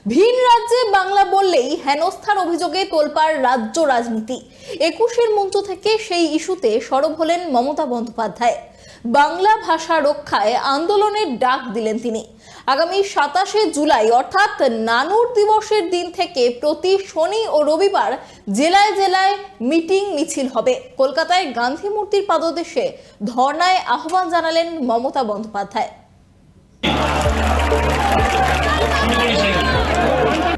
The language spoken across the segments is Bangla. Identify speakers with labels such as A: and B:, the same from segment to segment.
A: ভিন রাজ্যে বাংলা বললেই হেনস্থার অভিযোগে তোলপাড় রাজ্য রাজনীতি। ২১-এর মঞ্চ থেকে সেই ইস্যুতে সরব হলেন মমতা বন্দ্যোপাধ্যায়। বাংলা ভাষা রক্ষায় আন্দোলনের ডাক দিলেন তিনি। আগামী ২৭শে জুলাই অর্থাৎ নানুর দিবসের দিন থেকে প্রতি শনি ও রবিবার জেলায় জেলায় মিটিং মিছিল হবে। কলকাতায় গান্ধী মূর্তির পাদদেশে ধর্নায় আহ্বান জানালেন মমতা বন্দ্যোপাধ্যায়।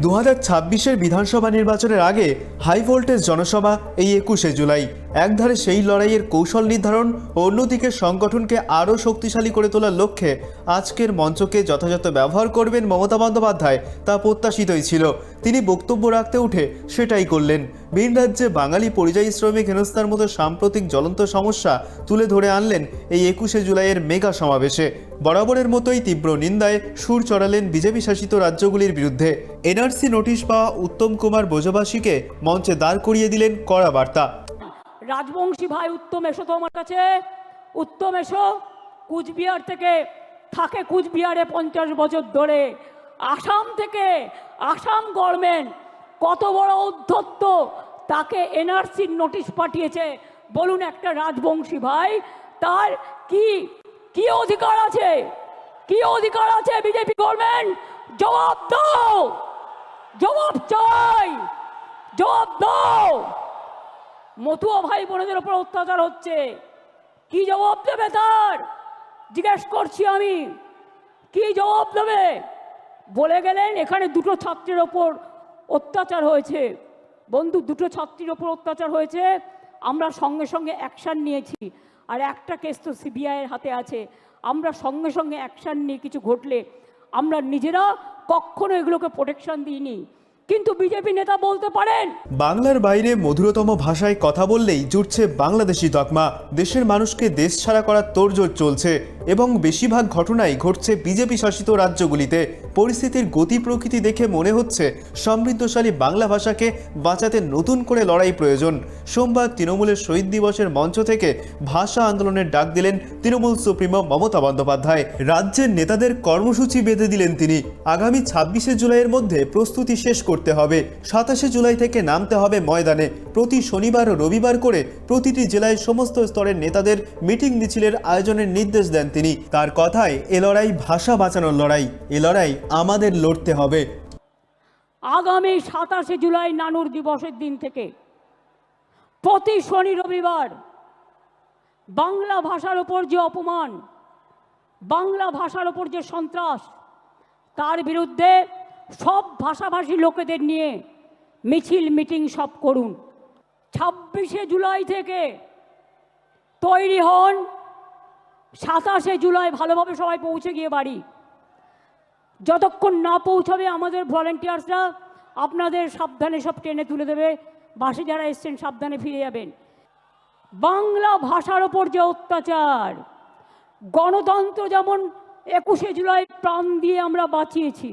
B: 2026-এর বিধানসভা নির্বাচনের আগে হাই ভোল্টেজ জনসভা এই ২১শে জুলাই। একধারে সেই লড়াইয়ের কৌশল নির্ধারণ, অন্যদিকে সংগঠনকে আরও শক্তিশালী করে তোলার লক্ষ্যে আজকের মঞ্চকে যথাযথ ব্যবহার করবেন মমতা বন্দ্যোপাধ্যায়, তা প্রত্যাশিতই ছিল। তিনি বক্তব্য রাখতে উঠে সেটাই করলেন। ভিন রাজ্যে বাঙালি পরিযায়ী শ্রমিক হেনস্থার মতো সাম্প্রতিক জ্বলন্ত সমস্যা তুলে ধরে আনলেন এই ২১শে জুলাইয়ের মেগা সমাবেশে। বরাবরের মতোই তীব্র নিন্দায় সুর চড়ালেন বিজেপি শাসিত রাজ্যগুলির বিরুদ্ধে। এনআরসি নোটিশ পাওয়া উত্তম কুমার বোঝবাসীকে মঞ্চে দাঁড় করিয়ে দিলেন কড়া বার্তা।
C: রাজবংশী ভাই উত্তম, এসো তো আমার কাছে। উত্তম এসো। কুচবিহার থেকে থাকে, কুচবিহারে 50 বছর ধরে। আসাম থেকে, আসাম গভর্নমেন্ট কত বড় উদ্ধত্ত, তাকে এনআরসির নোটিশ পাঠিয়েছে। বলুন, একটা রাজবংশী ভাই তার কি কি অধিকার আছে? কি অধিকার আছে বিজেপি গভর্নমেন্ট? জবাব দাও, জবাব চাই, জবাব দাও। মতুয়া ভাই বোনদের উপর অত্যাচার হচ্ছে, কি জবাব দেবে তার? জিজ্ঞেস করছি আমি, কি জবাব দেবে? বলে গেলেন এখানে 2টো ছাত্রের ওপর অত্যাচার হয়েছে। বন্ধু, 2টো ছাত্রীর ওপর অত্যাচার হয়েছে, আমরা সঙ্গে সঙ্গে অ্যাকশান নিয়েছি। আর একটা কেস তো সিবিআইয়ের হাতে আছে। আমরা সঙ্গে সঙ্গে অ্যাকশান নিয়ে কিছু ঘটলে আমরা নিজেরা কখনো এগুলোকে প্রোটেকশন দিইনি। কিন্তু বিজেপি নেতা বলতে পারেন
B: বাংলার বাইরে মধুরতম ভাষায় কথা বললেই জুটছে বাংলাদেশি তকমা। দেশের মানুষকে দেশ ছাড়া করার তোড়জোড় চলছে এবং বেশিরভাগ ঘটনাই ঘটছে বিজেপি শাসিত রাজ্যগুলিতে। পরিস্থিতির গতি প্রকৃতি দেখে মনে হচ্ছে সমৃদ্ধশালী বাংলা ভাষাকে বাঁচাতে নতুন করে লড়াই প্রয়োজন। সোমবার তৃণমূলের শহীদ দিবসের মঞ্চ থেকে ভাষা আন্দোলনের ডাক দিলেন তৃণমূল সুপ্রিমো মমতা বন্দ্যোপাধ্যায়। রাজ্যের নেতাদের কর্মসূচি বেঁধে দিলেন তিনি। আগামী ২৬শে জুলাইয়ের মধ্যে প্রস্তুতি শেষ করতে হবে। ২৭শে জুলাই থেকে নামতে হবে ময়দানে। প্রতি শনিবার ও রবিবার করে প্রতিটি জেলায় সমস্ত স্তরের নেতাদের মিটিং মিছিলের আয়োজনের নির্দেশ দেন তিনি। তার কথায়, এ লড়াই ভাষা বাঁচানোর লড়াই, এ লড়াই আমাদের লড়তে হবে।
C: আগামী ২৭শে জুলাই নানুর দিবসের দিন থেকে প্রতি শনি রবিবার বাংলা ভাষার ওপর যে অপমান, বাংলা ভাষার ওপর যে সন্ত্রাস, তার বিরুদ্ধে সব ভাষাভাষী লোকেদের নিয়ে মিছিল মিটিং সব করুন। ২৬শে জুলাই থেকে তৈরি হন। ২৭শে জুলাই ভালোভাবে সবাই পৌঁছে গিয়ে বাড়ি। যতক্ষণ না পৌঁছাবে আমাদের ভলেন্টিয়ার্সরা আপনাদের সাবধানে সব ট্রেনে তুলে দেবে। বাসে যারা এসছেন সাবধানে ফিরে যাবেন। বাংলা ভাষার ওপর যে অত্যাচার, গণতন্ত্র যেমন ২১শে জুলাই প্রাণ দিয়ে আমরা বাঁচিয়েছি,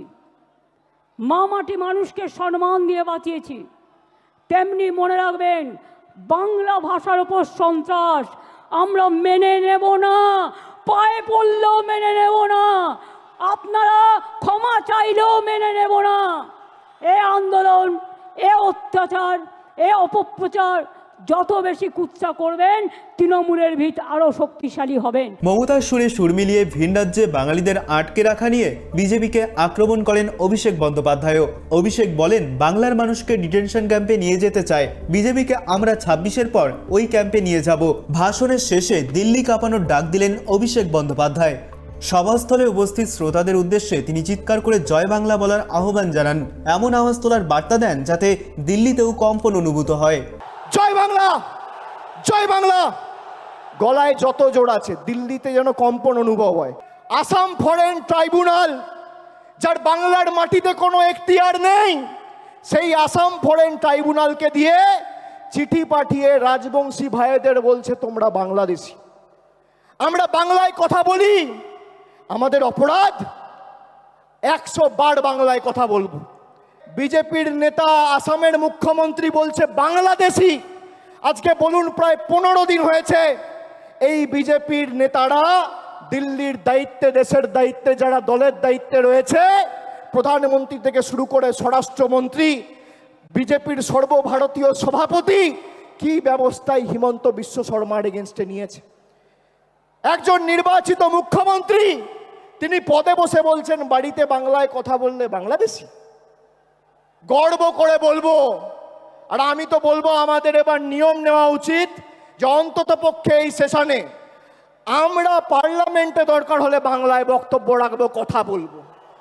C: মা মাটি মানুষকে সম্মান দিয়ে বাঁচিয়েছি, তেমনি মনে রাখবেন বাংলা ভাষার ওপর সন্ত্রাস আমরা মেনে নেব না, পায়ে পড়লেও মেনে নেব না, আপনারা ক্ষমা চাইলেও মেনে নেব না। এ আন্দোলন, এ অত্যাচার, এ অপপ্রচার যত বেশি কুৎসা করবেন, তৃণমূলের ভিত আরও শক্তিশালী হবেন।
B: মমতার সুরে সুর মিলিয়ে ভিন রাজ্যে বাঙালিদের আটকে রাখা নিয়ে বিজেপিকে আক্রমণ করেন অভিষেক বন্দ্যোপাধ্যায়ও। অভিষেক বলেন, বাংলার মানুষকে ডিটেনশন ক্যাম্পে নিয়ে যেতে চায় বিজেপিকে, আমরা ২৬-এর পর ওই ক্যাম্পে নিয়ে যাব। ভাষণের শেষে দিল্লি কাঁপানোর ডাক দিলেন অভিষেক বন্দ্যোপাধ্যায়। সভাস্থলে উপস্থিত শ্রোতাদের উদ্দেশ্যে তিনি চিৎকার করে জয় বাংলা বলার আহ্বান জানান। এমন আওয়াজ তোলার বার্তা দেন যাতে দিল্লিতেও কম্পন অনুভূত হয়।
D: জয় বাংলা, জয় বাংলা গলায় যত জোর আছে, দিল্লিতে যেন কম্পন অনুভব হয়। আসাম ফরেন ট্রাইব্যুনাল, যার বাংলার মাটিতে কোনো এখতিয়ার নেই, সেই আসাম ফরেন ট্রাইব্যুনালকে দিয়ে চিঠি পাঠিয়ে রাজবংশী ভাইদের বলছে তোমরা বাংলাদেশি। আমরা বাংলায় কথা বলি, আমাদের অপরাধ 100 বার বাংলায় কথা বলবো। বিজেপির নেতা আসামের মুখ্যমন্ত্রী বলছে বাংলাদেশি। আজকে বলুন, প্রায় 15 দিন হয়েছে এই বিজেপির নেতারা দিল্লির দায়িত্বে, দেশের দায়িত্বে, যারা দলের দায়িত্বে রয়েছে, প্রধানমন্ত্রী থেকে শুরু করে স্বরাষ্ট্রমন্ত্রী, বিজেপির সর্বভারতীয় সভাপতি কি ব্যবস্থায় হিমন্ত বিশ্ব শর্মার এগেনস্টে নিয়েছে। একজন নির্বাচিত মুখ্যমন্ত্রী তিনি পদে বসে বলছেন বাড়িতে বাংলায় কথা বললে বাংলাদেশি। গর্ব করে বলবো, আর আমি তো বলবো আমাদের এবার নিয়ম নেওয়া উচিত যে অন্তত পক্ষে এই সেশনে আমরা পার্লামেন্টে দরকার হলে বাংলায় বক্তব্য রাখবো, কথা বলবো,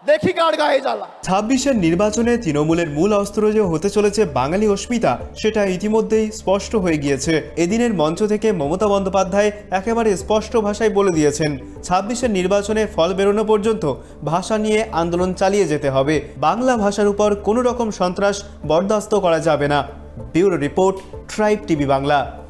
D: দেখি কার গায়ে জ্বালা।
B: 26-এর নির্বাচনে তৃণমূলের মূল অস্ত্র যে হতে চলেছে বাঙালি অস্মিতা, সেটা ইতিমধ্যেই স্পষ্ট হয়ে গিয়েছে। এদিনের মঞ্চ থেকে মমতা বন্দ্যোপাধ্যায় একেবারে স্পষ্ট ভাষায় বলে দিয়েছেন 26-এর নির্বাচনে ফল বেরোনো পর্যন্ত ভাষা নিয়ে আন্দোলন চালিয়ে যেতে হবে। বাংলা ভাষার উপর কোনো রকম সন্ত্রাস বরদাস্ত করা যাবে না। Bureau report, tribe TV Bangla.